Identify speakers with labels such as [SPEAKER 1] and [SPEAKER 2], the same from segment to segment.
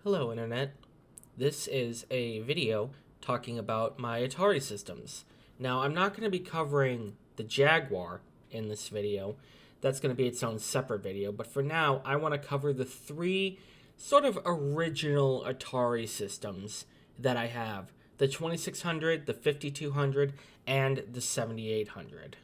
[SPEAKER 1] Hello, Internet. This is a video talking about my Atari systems. Now, I'm not going to be covering the Jaguar in this video. That's going to be its own separate video. But for now, I want to cover the three sort of original Atari systems that I have. The 2600, the 5200, and the 7800.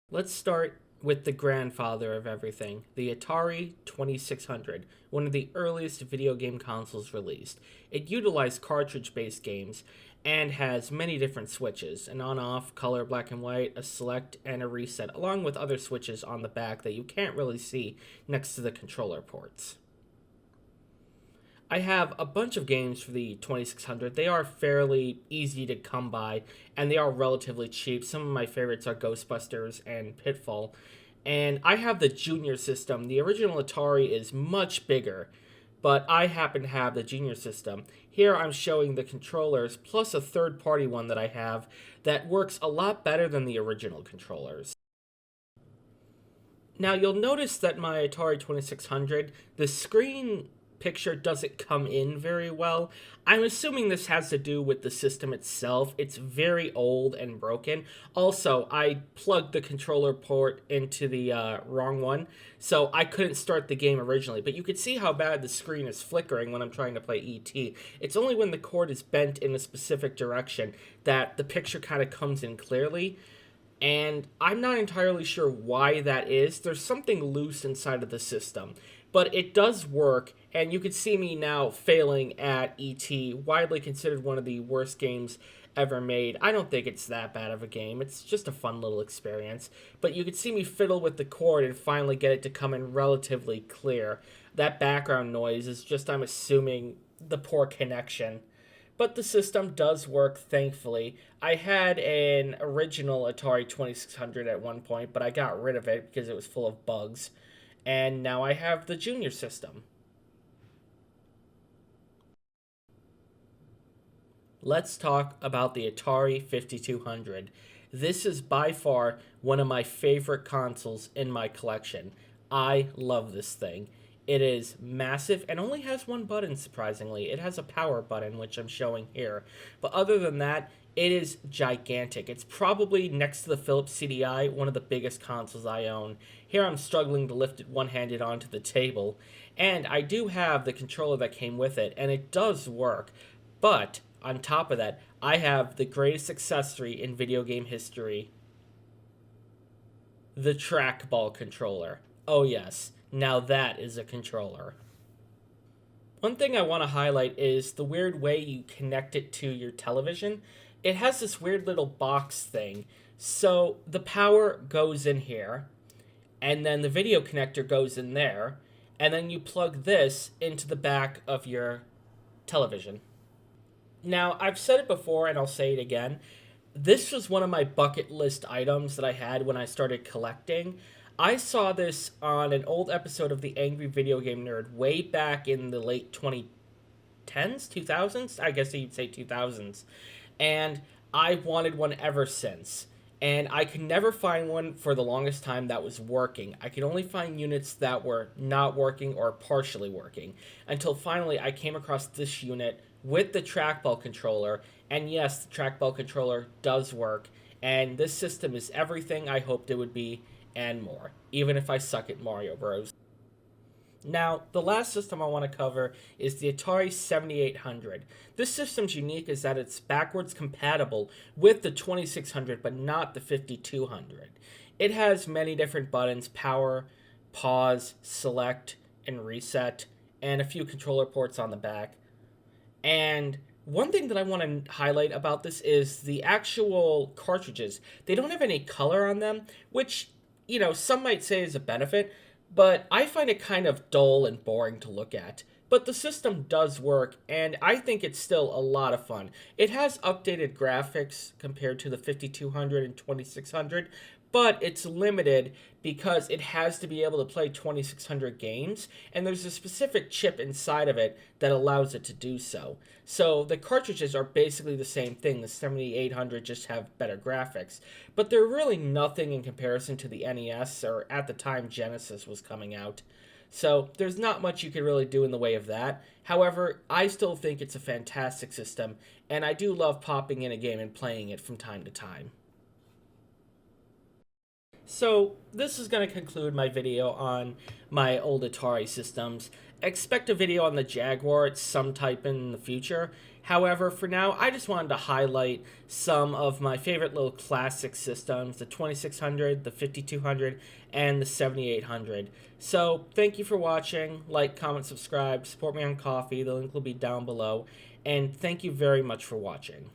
[SPEAKER 1] Let's start with the grandfather of everything, the Atari 2600, one of the earliest video game consoles released. It utilized cartridge-based games and has many different switches, an on-off, color, black and white, a select, and a reset, along with other switches on the back that you can't really see next to the controller ports. I have a bunch of games for the 2600. They are fairly easy to come by, and they are relatively cheap. Some of my favorites are Ghostbusters and Pitfall. And I have the Junior system. The original Atari is much bigger, but I happen to have the Junior system. Here I'm showing the controllers, plus a third-party one that I have that works a lot better than the original controllers. Now you'll notice that my Atari 2600, the screen picture doesn't come in very well. I'm assuming this has to do with the system itself. It's very old and broken. Also, I plugged the controller port into the wrong one, so I couldn't start the game originally. But you can see how bad the screen is flickering when I'm trying to play E.T. It's only when the cord is bent in a specific direction that the picture kind of comes in clearly. And I'm not entirely sure why that is. There's something loose inside of the system. But it does work, and you can see me now failing at E.T., widely considered one of the worst games ever made. I don't think it's that bad of a game. It's just a fun little experience. But you can see me fiddle with the cord and finally get it to come in relatively clear. That background noise is just, I'm assuming, the poor connection. But the system does work, thankfully. I had an original Atari 2600 at one point, but I got rid of it because it was full of bugs. And now I have the Junior system. Let's talk about the Atari 5200. This is by far one of my favorite consoles in my collection. I love this thing. It is massive and only has one button, surprisingly. It has a power button, which I'm showing here. But other than that, it is gigantic. It's probably, next to the Philips CDI, one of the biggest consoles I own. Here I'm struggling to lift it one-handed onto the table. And I do have the controller that came with it, and it does work. But, on top of that, I have the greatest accessory in video game history. The trackball controller. Oh yes, now that is a controller. One thing I want to highlight is the weird way you connect it to your television. It has this weird little box thing. So the power goes in here, and then the video connector goes in there, and then you plug this into the back of your television. Now, I've said it before, and I'll say it again. This was one of my bucket list items that I had when I started collecting. I saw this on an old episode of The Angry Video Game Nerd way back in the late 2010s, 2000s? I guess you'd say 2000s. And I wanted one ever since. And I could never find one for the longest time that was working. I could only find units that were not working or partially working. Until finally I came across this unit with the trackball controller. And yes, the trackball controller does work. And this system is everything I hoped it would be and more, even if I suck at Mario Bros. Now, the last system I want to cover is the Atari 7800. This system's unique is that it's backwards compatible with the 2600, but not the 5200. It has many different buttons: power, pause, select, and reset, and a few controller ports on the back. And one thing that I want to highlight about this is the actual cartridges. They don't have any color on them, which, some might say is a benefit, but I find it kind of dull and boring to look at. But the system does work, and I think it's still a lot of fun. It has updated graphics compared to the 5200 and 2600, but it's limited because it has to be able to play 2600 games, and there's a specific chip inside of it that allows it to do so. So the cartridges are basically the same thing. The 7800 just have better graphics, but they're really nothing in comparison to the NES, or at the time Genesis was coming out. So there's not much you can really do in the way of that. However, I still think it's a fantastic system, and I do love popping in a game and playing it from time to time. So this is going to conclude my video on my old Atari systems. Expect a video on the Jaguar at some type in the future. However, for now, I just wanted to highlight some of my favorite little classic systems, the 2600, the 5200, and the 7800. So thank you for watching. Like, comment, subscribe, support me on Ko-fi. The link will be down below. And thank you very much for watching.